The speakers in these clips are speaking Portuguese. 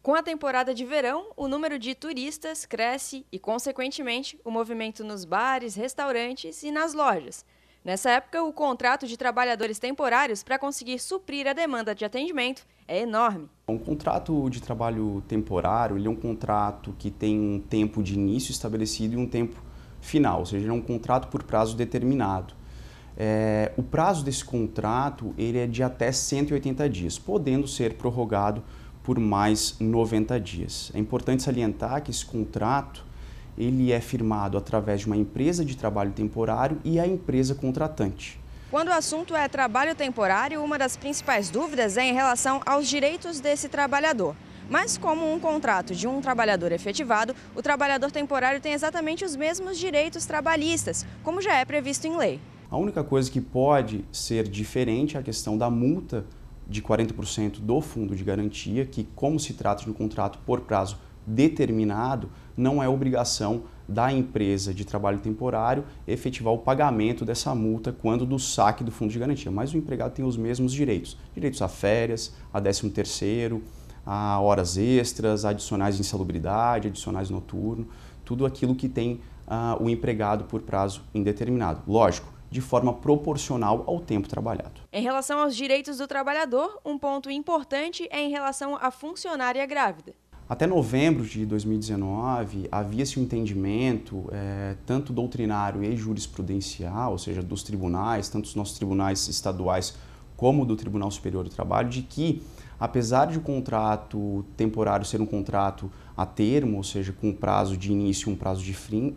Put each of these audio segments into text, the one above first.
Com a temporada de verão, o número de turistas cresce e, consequentemente, o movimento nos bares, restaurantes e nas lojas. Nessa época, o contrato de trabalhadores temporários para conseguir suprir a demanda de atendimento é enorme. Um contrato de trabalho temporário, ele é um contrato que tem um tempo de início estabelecido e um tempo final, ou seja, ele é um contrato por prazo determinado. O prazo desse contrato ele é de até 180 dias, podendo ser prorrogado por mais 90 dias. É importante salientar que esse contrato ele é firmado através de uma empresa de trabalho temporário e a empresa contratante. Quando o assunto é trabalho temporário, uma das principais dúvidas é em relação aos direitos desse trabalhador. Mas como um contrato de um trabalhador efetivado, o trabalhador temporário tem exatamente os mesmos direitos trabalhistas, como já é previsto em lei. A única coisa que pode ser diferente é a questão da multa de 40% do fundo de garantia, que como se trata de um contrato por prazo determinado, não é obrigação da empresa de trabalho temporário efetivar o pagamento dessa multa quando do saque do fundo de garantia. Mas o empregado tem os mesmos direitos. Direitos a férias, a 13º, a horas extras, adicionais de insalubridade, adicionais noturno, tudo aquilo que tem o empregado por prazo indeterminado. Lógico, de forma proporcional ao tempo trabalhado. Em relação aos direitos do trabalhador, um ponto importante é em relação à funcionária grávida. Até novembro de 2019, havia-se um entendimento, tanto doutrinário e jurisprudencial, ou seja, dos tribunais, tanto dos nossos tribunais estaduais como do Tribunal Superior do Trabalho, de que, apesar de o contrato temporário ser um contrato a termo, ou seja, com um prazo de início e um prazo de fim,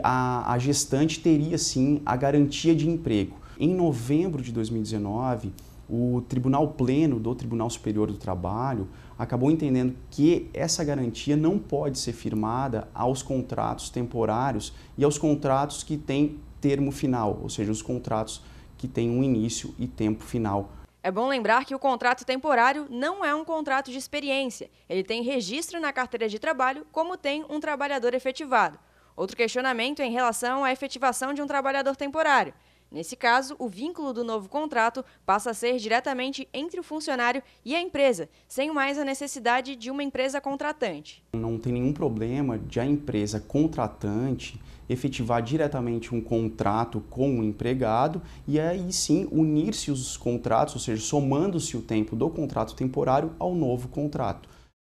a gestante teria sim a garantia de emprego. Em novembro de 2019, o Tribunal Pleno do Tribunal Superior do Trabalho acabou entendendo que essa garantia não pode ser firmada aos contratos temporários e aos contratos que têm termo final, ou seja, os contratos que têm um início e tempo final. É bom lembrar que o contrato temporário não é um contrato de experiência. Ele tem registro na carteira de trabalho, como tem um trabalhador efetivado. Outro questionamento é em relação à efetivação de um trabalhador temporário. Nesse caso, o vínculo do novo contrato passa a ser diretamente entre o funcionário e a empresa, sem mais a necessidade de uma empresa contratante. Não tem nenhum problema de a empresa contratante efetivar diretamente um contrato com o empregado e aí sim unir-se os contratos, ou seja, somando-se o tempo do contrato temporário ao novo contrato.